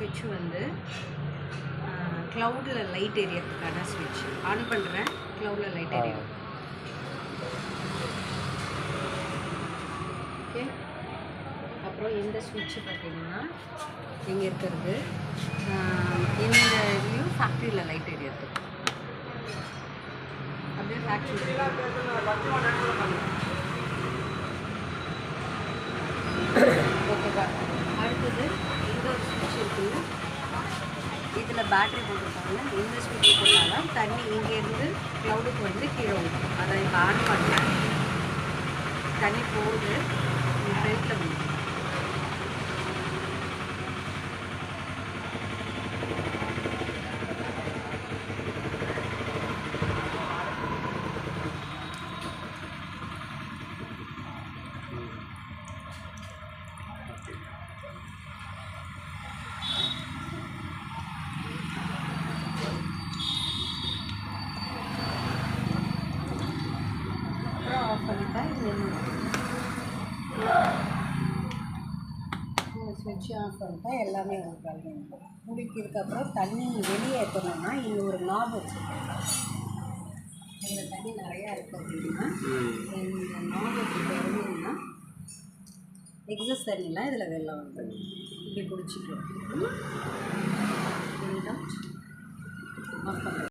ஸ்விட்ச் வந்து க்ளவுடில் லைட் எரியறதுக்கான ஸ்விட்ச். ஆன் பண்ணுறேன், க்ளவுடில் லைட் எரியும். ஓகே. அப்புறம் இந்த ஸ்விட்ச் பார்த்தீங்கன்னா இங்கே இருக்கிறது இந்த இதுலேயும் ஃபேக்ட்ரியில் லைட் எரியறது. அப்படியே ஃபேக்ட்ரி ஓகேவா. அடுத்தது இந்த ஒரு ஸ்விட்ச் இருக்குது, இதில் பேட்ரி போட்டிருக்காங்க. இந்த ஸ்விட்ச் போட்டாலும் தண்ணி இங்கேருந்து க்ளவுடுக்கு வந்து கீழே விடும். அதை இப்போ ஆன் பண்ணேன், தண்ணி போகுது, ஃப்ரண்ட்டில் வந்து ஆஃப் பண்ணிட்டேன். ஸ்விட்ச் ஆஃப் பண்ணிட்டேன். எல்லாமே ஒரு கல்வி முடிக்கிறதுக்கப்புறம் தண்ணி வெளியே ஏற்றணும்னா இங்கே ஒரு நாப் வச்சுருக்கேன். இந்த தண்ணி நிறையா இருக்குது அப்படின்னா இந்த நாப் வச்சுட்டு இருந்தீங்கன்னா எக்ஸஸ் தண்ணிலாம் இதில் வெளில வந்து இப்படி குடிச்சிட்டு